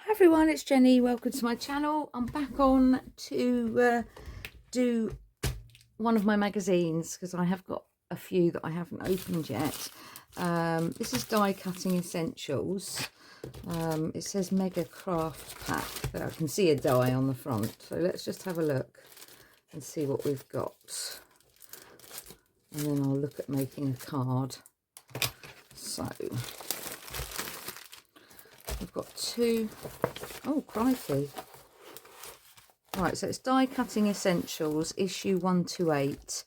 Hi everyone, it's Jenny. Welcome to my channel. I'm back on to do one of my magazines because I have got a few that I haven't opened yet. This is Die Cutting Essentials. It says Mega Craft Pack. There, I can see a die on the front. So let's just have a look and see what we've got. And then I'll look at making a card. So we've got two. Oh, crikey. Right, so it's Die Cutting Essentials, issue 128.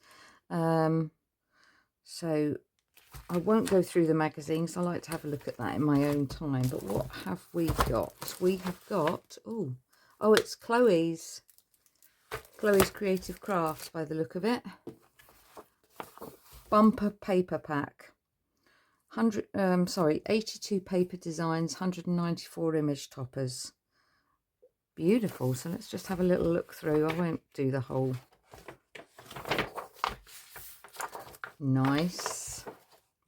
So I won't go through the magazines. I like to have a look at that in my own time. But what have we got? We have got, oh, it's Chloe's Creative Crafts by the look of it. Bumper paper pack. 82 paper designs, 194 image toppers. Beautiful. So let's just have a little look through. I won't do the whole. Nice.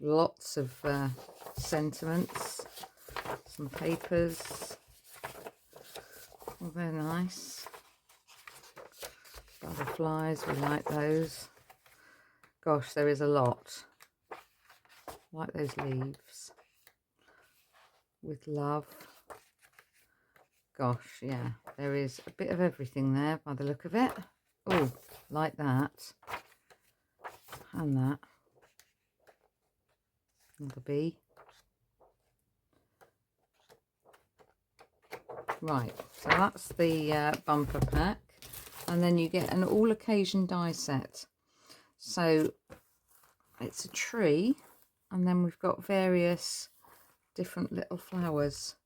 Lots of sentiments. Some papers. Oh, they're nice. Butterflies, we like those. Gosh, there is a lot. I like those leaves. With love. Gosh, yeah, there is a bit of everything there by the look of it. Oh, like that. And that. Another bee. Right, so that's the bumper pack. And then you get an all occasion die set. So it's a tree, and then we've got various different little flowers.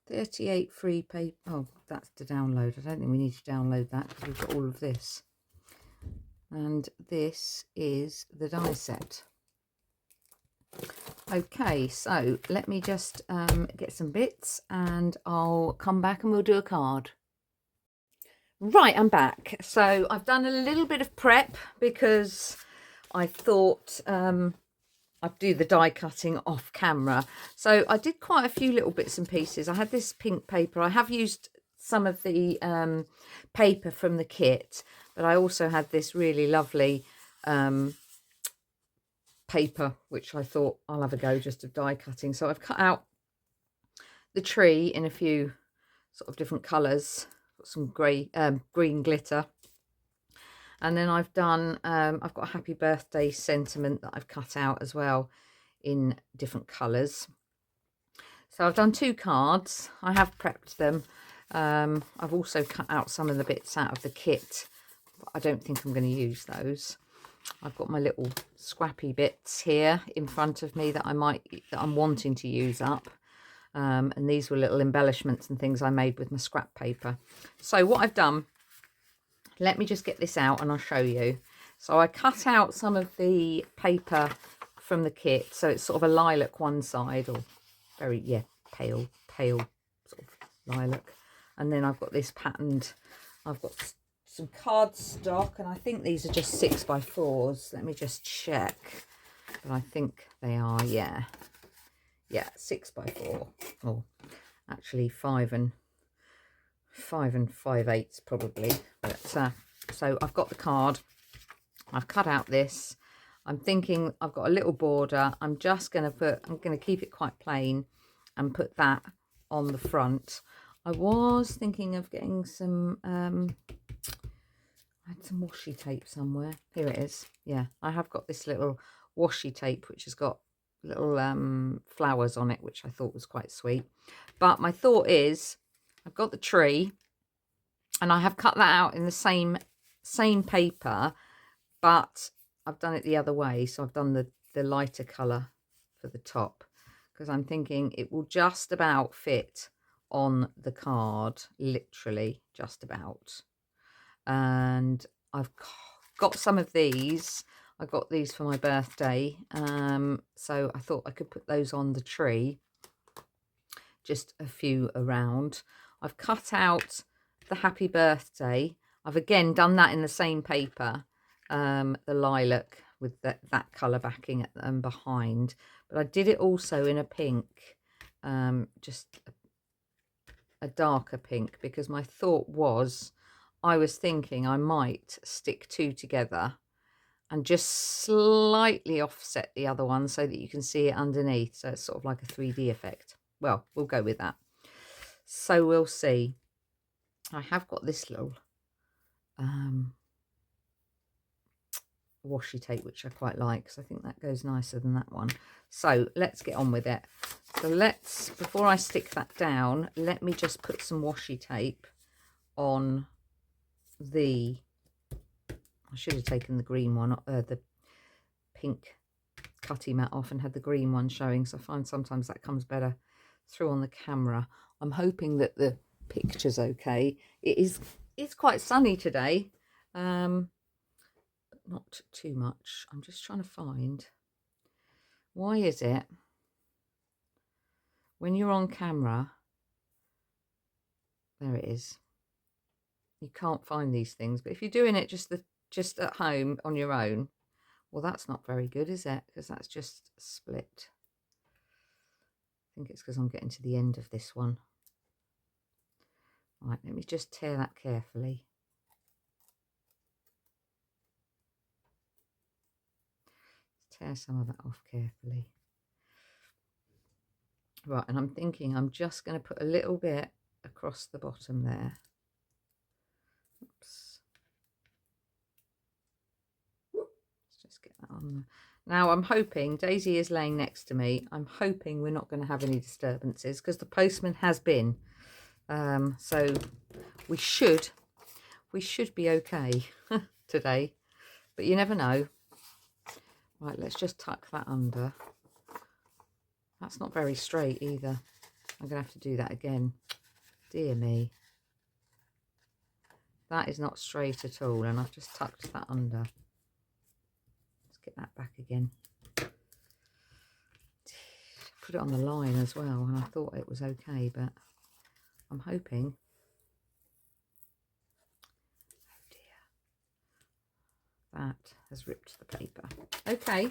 38 free paper. Oh, that's to download. I don't think we need to download that because we've got all of this. And this is the die set. Okay, so let me just get some bits and I'll come back and we'll do a card. Right, I'm back. So I've done a little bit of prep because I thought I'd do the die cutting off camera. So I did quite a few little bits and pieces. I had this pink paper. I have used some of the paper from the kit, but I also had this really lovely paper, which I thought I'll have a go just of die cutting. So I've cut out the tree in a few sort of different colours. Got some green glitter. And then I've done, I've got a happy birthday sentiment that I've cut out as well in different colours. So I've done 2 cards. I have prepped them. I've also cut out some of the bits out of the kit, but I don't think I'm going to use those. I've got my little scrappy bits here in front of me that I'm wanting to use up. And these were little embellishments and things I made with my scrap paper. So what I've done, let me just get this out and I'll show you. So I cut out some of the paper from the kit. So it's sort of a lilac one side, or very, yeah, pale sort of lilac. And then I've got this patterned, I've got some cardstock, and I think these are just 6x4s. Let me just check. But I think they are, yeah. Yeah, 6x4. Oh, actually 5 and 5/8 probably. But so I've got the card. I've cut out this. I'm thinking I've got a little border. I'm going to keep it quite plain and put that on the front. I was thinking of getting some I had some washi tape somewhere. Here it is. Yeah, I have got this little washi tape which has got little flowers on it, which I thought was quite sweet. But my thought is, I've got the tree and I have cut that out in the same paper, but I've done it the other way. So I've done the lighter colour for the top, because I'm thinking it will just about fit on the card, literally just about. And I've got some of these. I got these for my birthday, so I thought I could put those on the tree, just a few around. I've cut out the happy birthday. I've again done that in the same paper, the lilac with that colour backing and behind, but I did it also in a pink, just a darker pink, because my thought was, I was thinking I might stick two together and just slightly offset the other one so that you can see it underneath. So it's sort of like a 3D effect. Well, we'll go with that. So we'll see. I have got this little washi tape, which I quite like, because I think that goes nicer than that one. So let's get on with it. So let's, before I stick that down, let me just put some washi tape on the, I should have taken the green one, the pink cutty mat off and had the green one showing, so I find sometimes that comes better through on the camera. I'm hoping that the picture's okay. It's quite sunny today, but not too much. I'm just trying to find, why is it when you're on camera, there it is, you can't find these things, but if you're doing it just at home on your own, well, that's not very good, is it? Because that's just split. I think it's because I'm getting to the end of this one. Right, let me just tear that carefully. Tear some of that off carefully. Right, and I'm thinking I'm just going to put a little bit across the bottom there. Oops. Let's just get that on there. Now I'm hoping, Daisy is laying next to me, I'm hoping we're not going to have any disturbances, because the postman has been. So we should be okay today, but you never know. Right, let's just tuck that under. That's not very straight either. I'm going to have to do that again. Dear me. That is not straight at all, and I've just tucked that under. Let's get that back again. Put it on the line as well, and I thought it was okay, but I'm hoping. Oh dear. That has ripped the paper. Okay,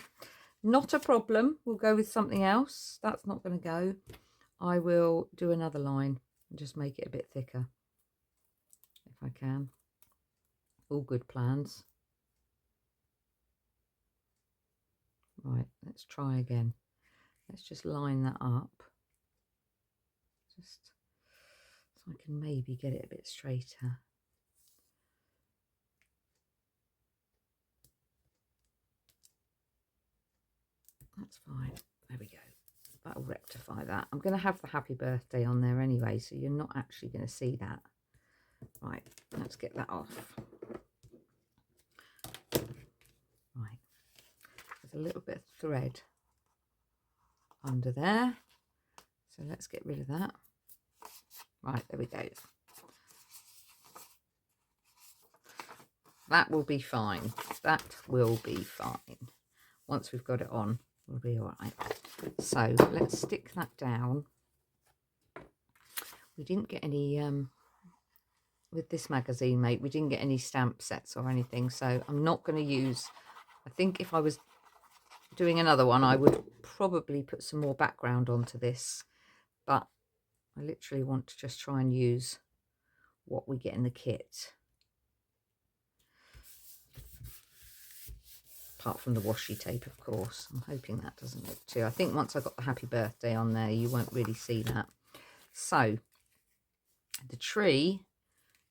not a problem. We'll go with something else. That's not going to go. I will do another line and just make it a bit thicker if I can. All good plans. Right, let's try again. Let's just line that up, just so I can maybe get it a bit straighter. That's fine. There we go. That'll rectify that. I'm going to have the happy birthday on there anyway, so you're not actually going to see that. Right, let's get that off. Right, there's a little bit of thread under there, so let's get rid of that. Right, there we go. That will be fine. That will be fine. Once we've got it on, we'll be all right. So let's stick that down. We didn't get any, with this magazine, mate, we didn't get any stamp sets or anything, so I'm not going to use, I think if I was doing another one, I would probably put some more background onto this, but I literally want to just try and use what we get in the kit. Apart from the washi tape, of course. I'm hoping that doesn't look too. I think once I've got the happy birthday on there, you won't really see that. So the tree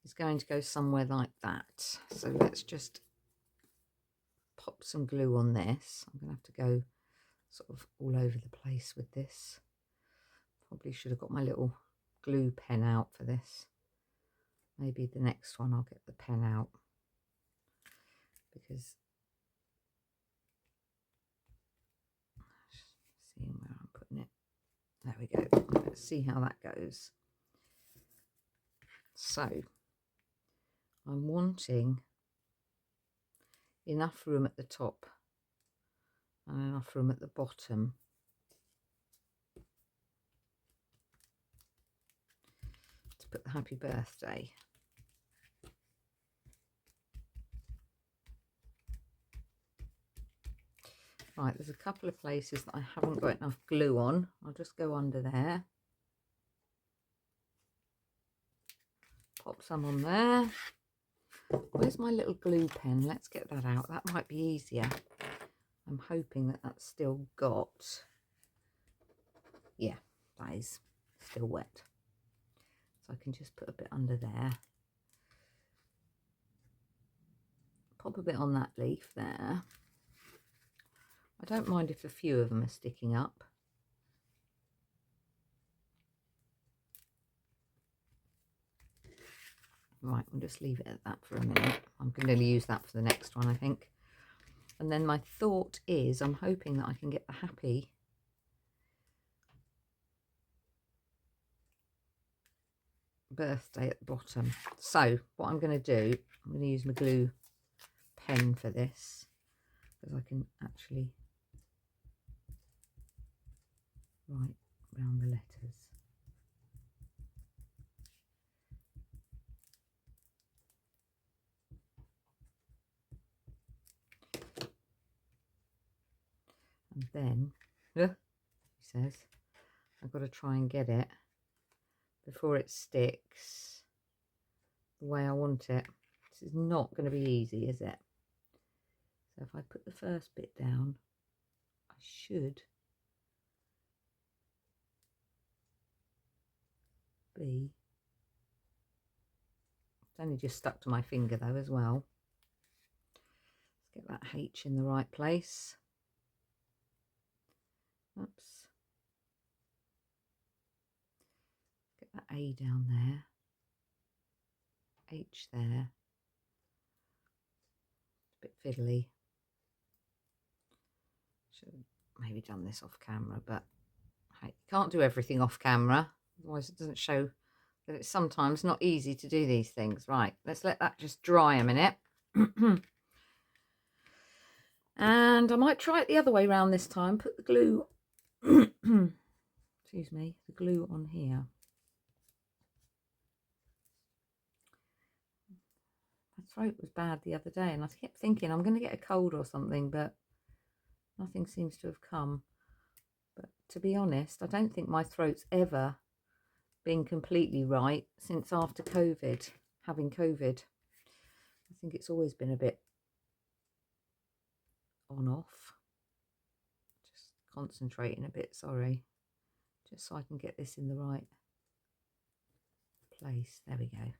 is going to go somewhere like that. So let's just pop some glue on this. I'm going to have to go sort of all over the place with this. Probably should have got my little glue pen out for this. Maybe the next one I'll get the pen out, because seeing where I'm putting it. There we go. Let's see how that goes. So I'm wanting enough room at the top and enough room at the bottom to put the happy birthday. Right, there's a couple of places that I haven't got enough glue on. I'll just go under there. some on there. Where's my little glue pen? Let's get that out. That might be easier. I'm hoping that that's still got... Yeah, that is still wet. So I can just put a bit under there. Pop a bit on that leaf there. I don't mind if a few of them are sticking up. Right, we'll just leave it at that for a minute. I'm going to use that for the next one, I think. And then my thought is, I'm hoping that I can get the happy birthday at the bottom. So what I'm going to do, I'm going to use my glue pen for this, because I can actually write around the letters. And then, he says, I've got to try and get it before it sticks the way I want it. This is not going to be easy, is it? So if I put the first bit down, I should be... It's only just stuck to my finger though as well. Let's get that H in the right place. Oops. Get that A down there. H there. It's a bit fiddly. Should have maybe done this off camera, but hey, you can't do everything off camera, otherwise it doesn't show that it's sometimes not easy to do these things. Right, let's let that just dry a minute. And I might try it the other way around this time. Put the glue, excuse me, the glue on here. My throat was bad the other day and I kept thinking I'm going to get a cold or something, but nothing seems to have come. But to be honest, I don't think my throat's ever been completely right since after COVID, having COVID. I think it's always been a bit on off. Just concentrating a bit, sorry. Just so I can get this in the right place. There we go.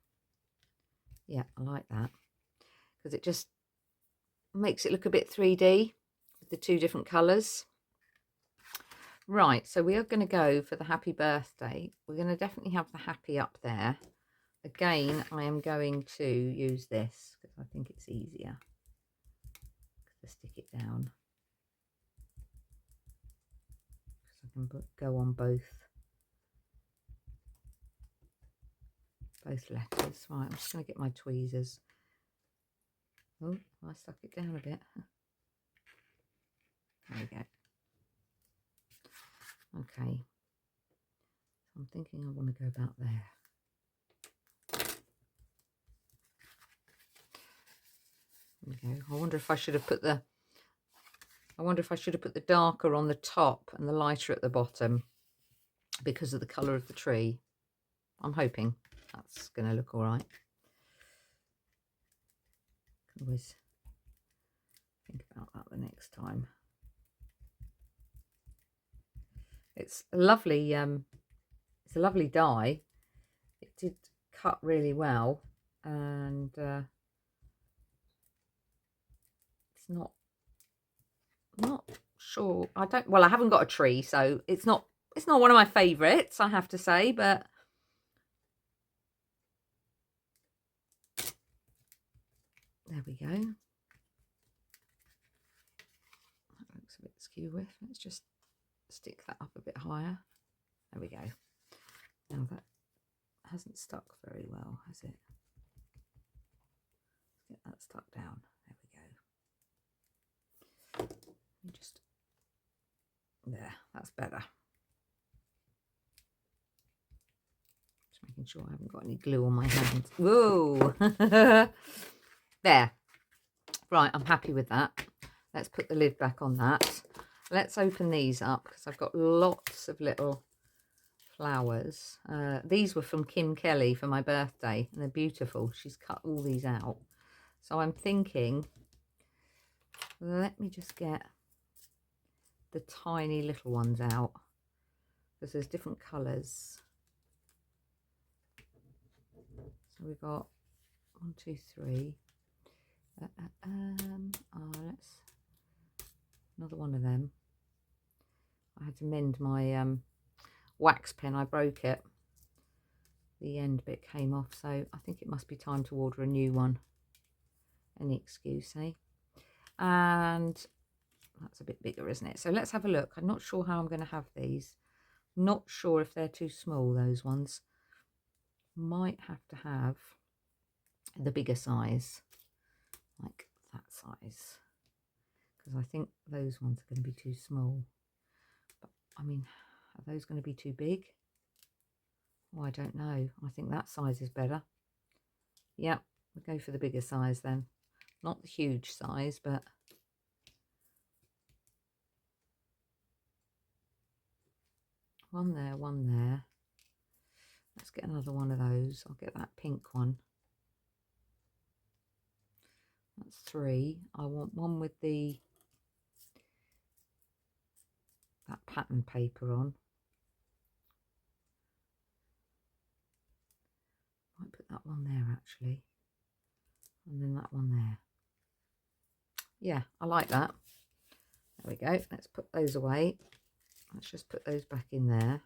Yeah, I like that. Because it just makes it look a bit 3D with the two different colours. Right, so we are going to go for the happy birthday. We're going to definitely have the happy up there. Again, I am going to use this because I think it's easier to stick it down. Because I can go on both letters. Right, I'm just going to get my tweezers. Oh, I stuck it down a bit. There we go. Okay. I'm thinking I want to go about there. There we go. I wonder if I should have put the darker on the top and the lighter at the bottom because of the colour of the tree. I'm hoping that's going to look all right. Can always think about that the next time. It's a lovely dye. It did cut really well, and it's not sure. I haven't got a tree, so it's not one of my favourites, I have to say, but there we go. That looks a bit skew with. Let's just stick that up a bit higher. There we go. Now that hasn't stuck very well, has it? Let's get that stuck down. There we go. Just there, that's better. Just making sure I haven't got any glue on my hands. Whoa! There. Right, I'm happy with that. Let's put the lid back on that. Let's open these up because I've got lots of little flowers. These were from Kim Kelly for my birthday, and they're beautiful. She's cut all these out. So I'm thinking, let me just get the tiny little ones out, because there's different colours. So we've got 1, 2, 3. Let's another one of them. I had to mend my wax pen. I broke it. The end bit came off, so I think it must be time to order a new one. Any excuse, eh? And that's a bit bigger, isn't it? So let's have a look. I'm not sure how I'm going to have these. Not sure if they're too small, those ones. Might have to have the bigger size, like that size, because I think those ones are going to be too small. But I mean, are those going to be too big? Oh, I don't know. I think that size is better. Yep, we'll go for the bigger size then. Not the huge size, but one there, one there. Let's get another one of those. I'll get that pink one. That's 3. I want one with that pattern paper on. Might put that one there actually, and then that one there. Yeah, I like that. There we go. Let's put those away. Let's just put those back in there.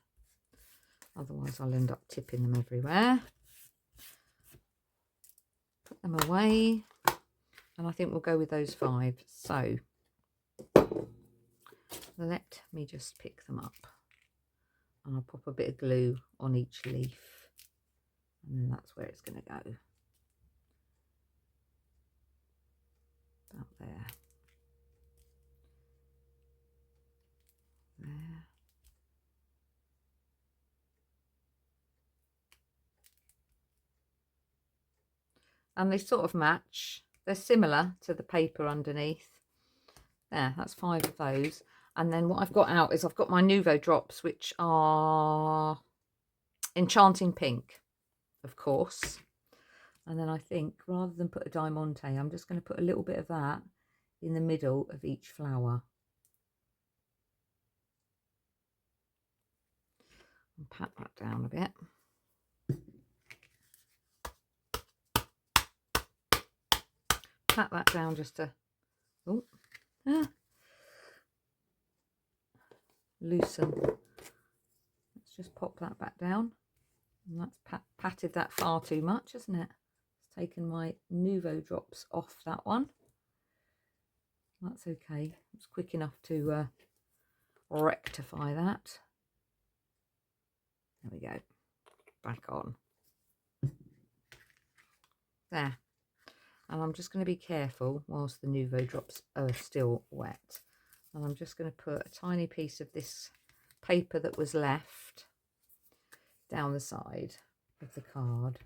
Otherwise I'll end up tipping them everywhere. Put them away. And I think we'll go with those 5. So let me just pick them up. And I'll pop a bit of glue on each leaf. And then that's where it's going to go. About there. There. And they sort of match. They're similar to the paper underneath. There, that's 5 of those. And then what I've got out is I've got my Nuvo drops, which are Enchanting Pink, of course. And then I think rather than put a diamante, I'm just going to put a little bit of that in the middle of each flower. And pat that down a bit. Pat that down just to loosen. Let's just pop that back down. And that's patted that far too much, isn't it? It's taken my Nuvo drops off that one. That's okay. It's quick enough to rectify that. There we go. Back on. There. And I'm just going to be careful whilst the Nuvo drops are still wet. And I'm just going to put a tiny piece of this paper that was left down the side of the card.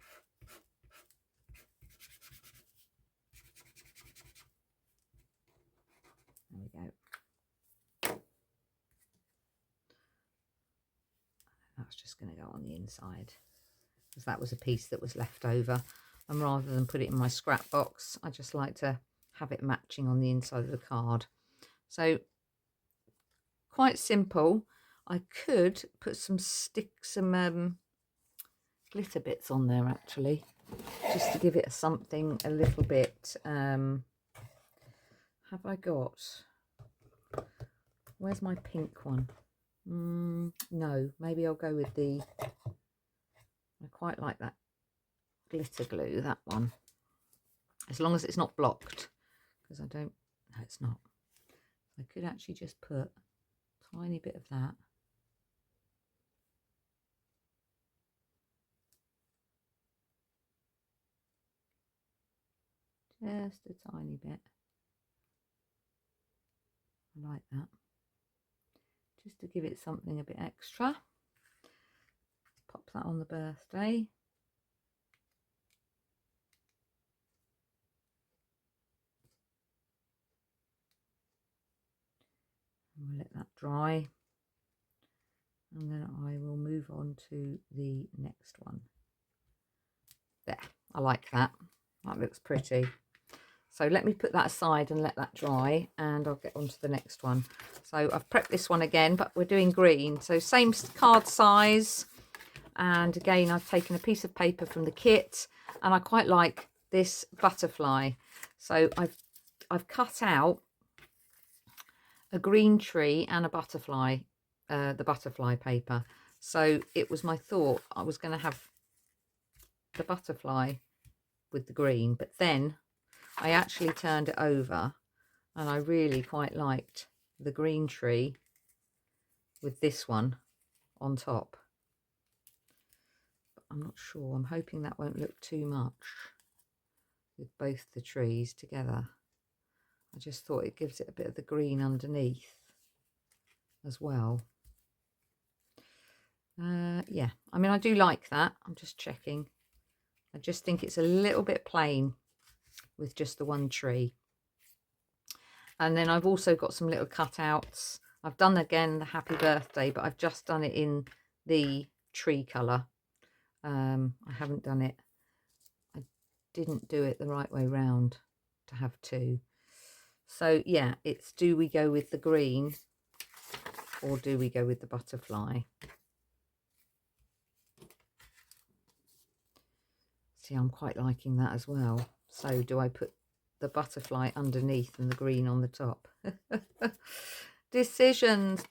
There we go. That's just going to go on the inside, because that was a piece that was left over. And rather than put it in my scrap box, I just like to have it matching on the inside of the card. So quite simple. I could put some glitter bits on there actually, just to give it something a little bit. Have I got? Where's my pink one? No, maybe I'll go with I quite like that glitter glue, that one, as long as it's not blocked, because I don't. No, it's not. I could actually just put a tiny bit of that. Just a tiny bit. I like that. Just to give it something a bit extra. Pop that on the birthday. And we'll let that dry. And then I will move on to the next one. There, I like that. That looks pretty. So let me put that aside and let that dry, and I'll get on to the next one. So I've prepped this one again, but we're doing green. So same card size. And again, I've taken a piece of paper from the kit, and I quite like this butterfly. So I've cut out a green tree and a butterfly, the butterfly paper. So it was my thought I was going to have the butterfly with the green, but then I actually turned it over, and I really quite liked the green tree with this one on top. But I'm not sure. I'm hoping that won't look too much with both the trees together. I just thought it gives it a bit of the green underneath as well. Yeah, I mean, I do like that. I'm just checking. I just think it's a little bit plain with just the one tree. And then I've also got some little cutouts. I've done again the happy birthday, but I've just done it in the tree colour. I haven't done it. I didn't do it the right way round to have two. So yeah, it's do we go with the green or do we go with the butterfly? See, I'm quite liking that as well. So do I put the butterfly underneath and the green on the top? Decisions.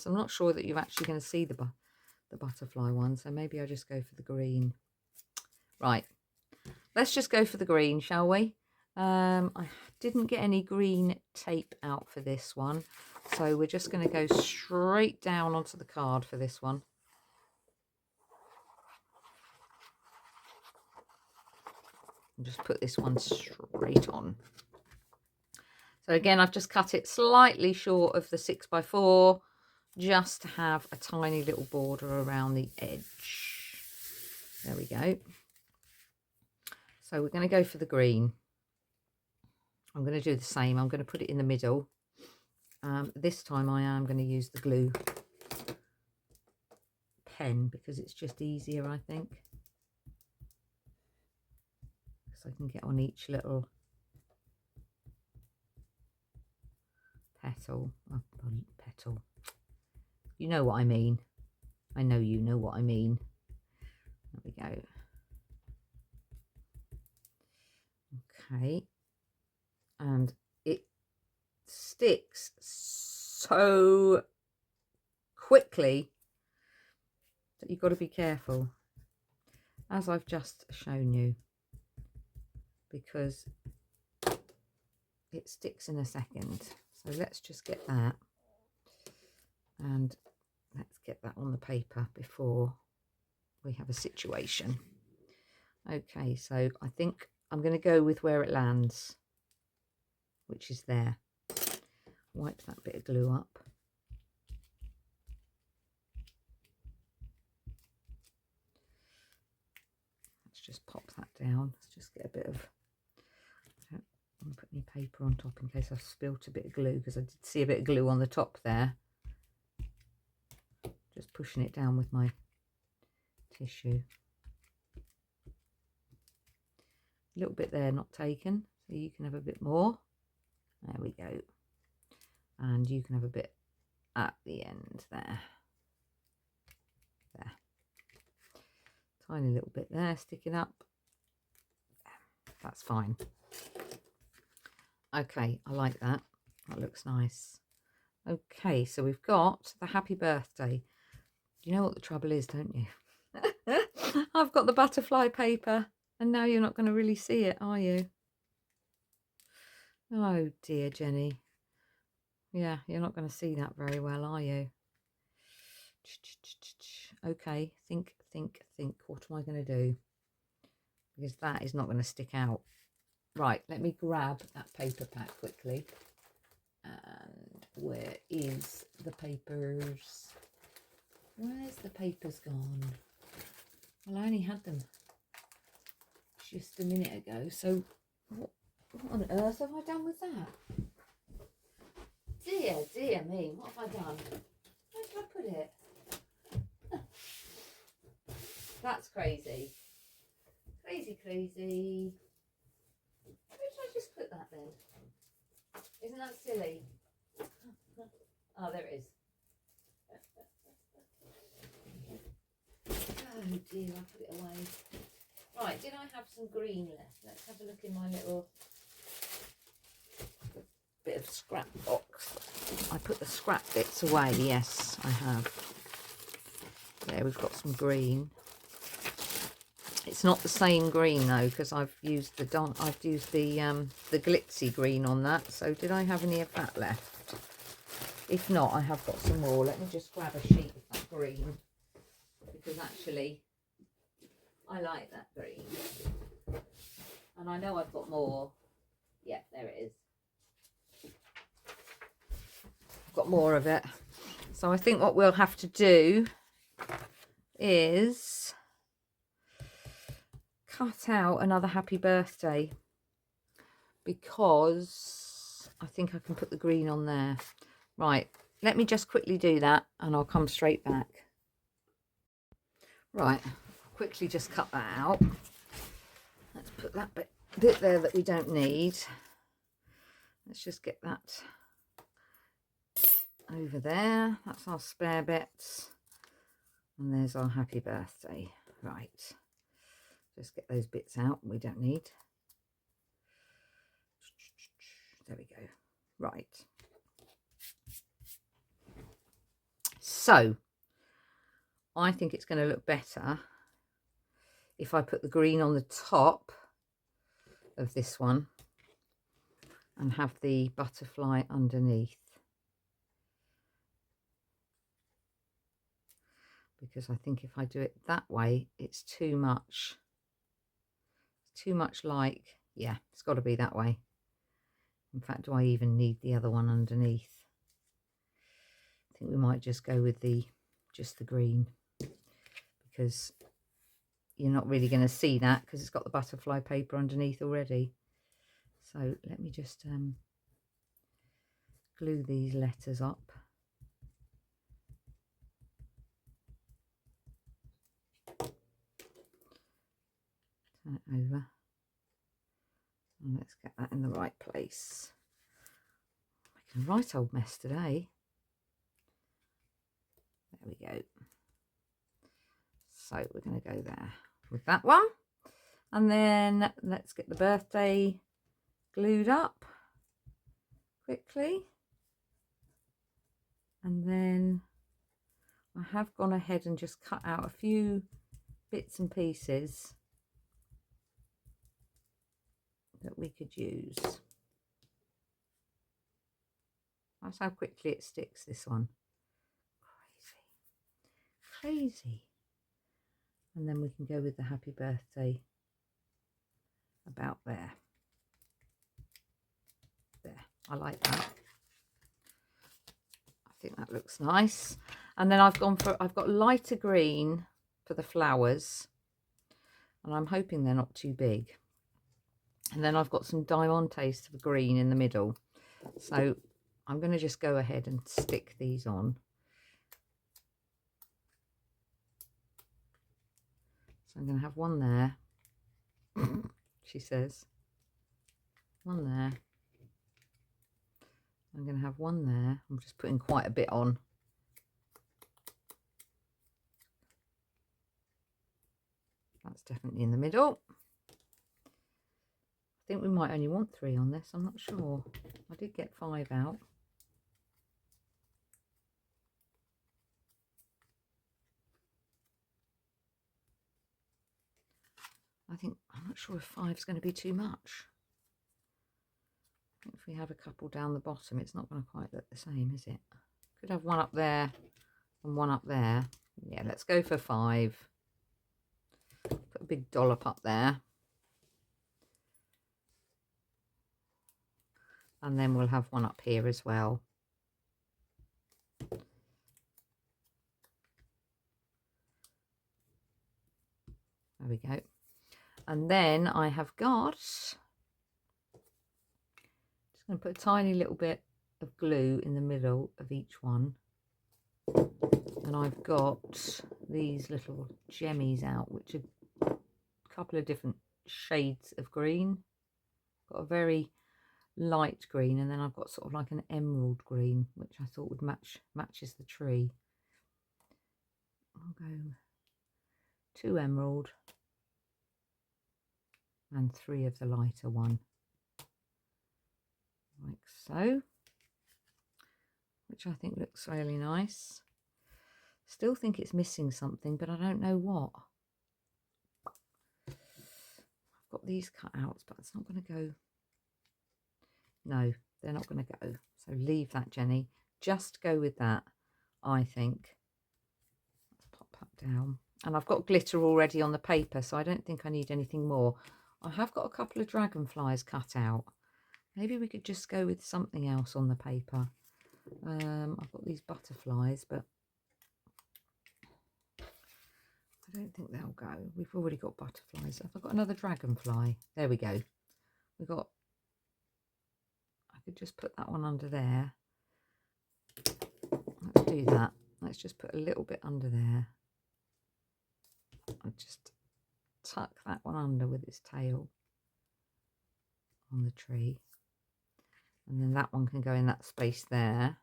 I'm not sure that you're actually going to see the butterfly one, so maybe I just go for the green. Right, let's just go for the green, shall we? I didn't get any green tape out for this one, so we're just going to go straight down onto the card for this one. And just put this one straight on. So again, I've just cut it slightly short of the 6x4, just to have a tiny little border around the edge. There we go. So we're going to go for the green. I'm going to do the same. I'm going to put it in the middle. This time I am going to use the glue pen because it's just easier, I think. So I can get on each little petal. Petal. You know what I mean. I know you know what I mean. There we go. Okay. And it sticks so quickly that you've got to be careful, as I've just shown you, because it sticks in a second. So let's just get that, and let's get that on the paper before we have a situation. Okay, so I think I'm going to go with where it lands, which is there. Wipe that bit of glue up. Let's just pop that down. Let's just get a bit of, I don't want to put any paper on top in case I've spilt a bit of glue, because I did see a bit of glue on the top there. Just pushing it down with my tissue. A little bit there not taken, so you can have a bit more. There we go. And you can have a bit at the end there. There. Tiny little bit there sticking up. That's fine. Okay, I like that. That looks nice. Okay, so we've got the happy birthday. You know what the trouble is, don't you? I've got the butterfly paper, and now you're not going to really see it, are you? Oh dear, Jenny. Yeah, you're not going to see that very well, are you? Okay, think. What am I going to do? Because that is not going to stick out. Right, let me grab that paper pack quickly. And where is the papers? Where's the papers gone? Well, I only had them just a minute ago. So what on earth have I done with that? Dear me, what have I done? Where did I put it? That's crazy. Crazy, crazy. Where did I just put that then? Isn't that silly? Oh, there it is. Oh dear, I put it away. Right, did I have some green left? Let's have a look in my little bit of scrap box. I put the scrap bits away. Yes, I have. There, we've got some green. It's not the same green though, because I've used the glitzy green on that. So did I have any of that left? If not, I have got some more. Let me just grab a sheet of that green, because actually I like that green, and I know I've got more. Yeah, there it is. I've got more of it. So I think what we'll have to do is cut out another happy birthday, because I think I can put the green on there. Right, let me just quickly do that and I'll come straight back. Right, quickly just cut that out. Let's put that bit there that we don't need. Let's just get that over there. That's our spare bits. And there's our happy birthday. Right, just get those bits out we don't need. There we go. Right. So I think it's going to look better if I put the green on the top of this one and have the butterfly underneath, because I think if I do it that way, it's too much. Too much like, yeah, it's got to be that way. In fact, do I even need the other one underneath? I think we might just go with just the green, because you're not really going to see that because it's got the butterfly paper underneath already. So let me just glue these letters up. Turn it over. And let's get that in the right place. Making a right old mess today. There we go. So we're going to go there with that one. And then let's get the birthday glued up quickly. And then I have gone ahead and just cut out a few bits and pieces that we could use. That's how quickly it sticks, this one. Crazy. Crazy. And then we can go with the happy birthday about there. There, I like that. I think that looks nice. And then I've got lighter green for the flowers, and I'm hoping they're not too big. And then I've got some Diamantes for green in the middle. So I'm going to just go ahead and stick these on. So I'm going to have one there, she says. One there. I'm going to have one there. I'm just putting quite a bit on. That's definitely in the middle. I think we might only want 3 on this. I'm not sure. I did get 5 out. I'm not sure if 5 is going to be too much. I think if we have a couple down the bottom, it's not going to quite look the same, is it? Could have one up there and one up there. Yeah, let's go for 5. Put a big dollop up there. And then we'll have one up here as well. There we go. And then I have got, just going to put a tiny little bit of glue in the middle of each one. And I've got these little gemmies out, which are a couple of different shades of green. Got a very light green, and then I've got sort of like an emerald green, which I thought would matches the tree. I'll go 2 emerald and 3 of the lighter one, like so, which I think looks really nice. Still think it's missing something, but I don't know what. I've got these cutouts, but it's not going to go. No, they're not going to go. So leave that, Jenny. Just go with that, I think. Let's pop that down. And I've got glitter already on the paper, so I don't think I need anything more. I have got a couple of dragonflies cut out. Maybe we could just go with something else on the paper. I've got these butterflies, but I don't think they'll go. We've already got butterflies. Have I got another dragonfly? There we go. I could just put that one under there. Let's do that. Let's just put a little bit under there. I'll just tuck that one under with its tail on the tree. And then that one can go in that space there.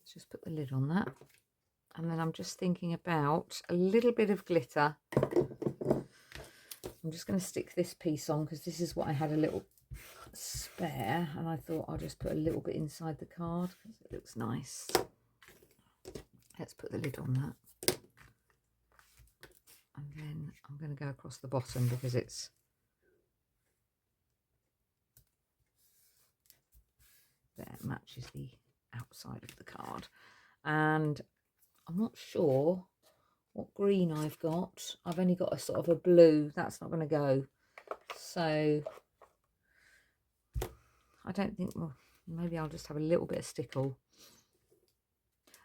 Let's just put the lid on that. And then I'm just thinking about a little bit of glitter. I'm just going to stick this piece on because this is what I had a little spare, and I thought I'll just put a little bit inside the card because it looks nice. Let's put the lid on that. And then I'm going to go across the bottom because it's there, matches the outside of the card. And I'm not sure what green I've got. I've only got a sort of a blue. That's not going to go. So I don't think, well, maybe I'll just have a little bit of stickle.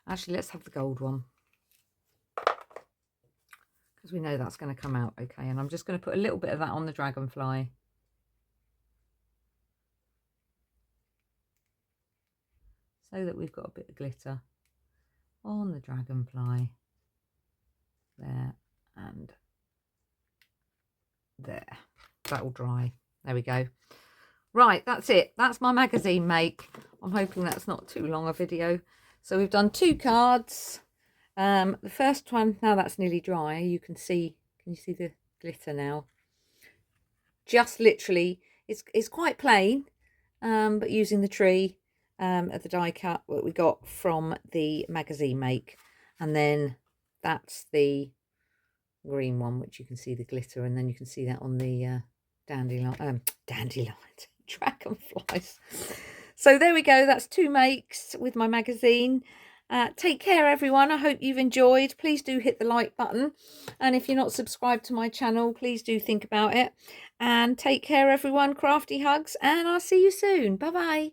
Actually, let's have the gold one, because we know that's going to come out okay. And I'm just going to put a little bit of that on the dragonfly. So that we've got a bit of glitter on the dragonfly. There and there. That will dry. There we go. Right, that's it. That's my magazine make. I'm hoping that's not too long a video. So we've done 2 cards. The first one, now that's nearly dry, you can see the glitter now? Just literally, it's quite plain, but using the tree at the die cut that we got from the magazine make. And then that's the green one, which you can see the glitter, and then you can see that on the dandelion, dragonflies. So there we go. That's 2 makes with my magazine. Take care, everyone. I hope you've enjoyed. Please do hit the like button, and if you're not subscribed to my channel, please do think about it. And take care, everyone. Crafty hugs, and I'll see you soon. Bye bye.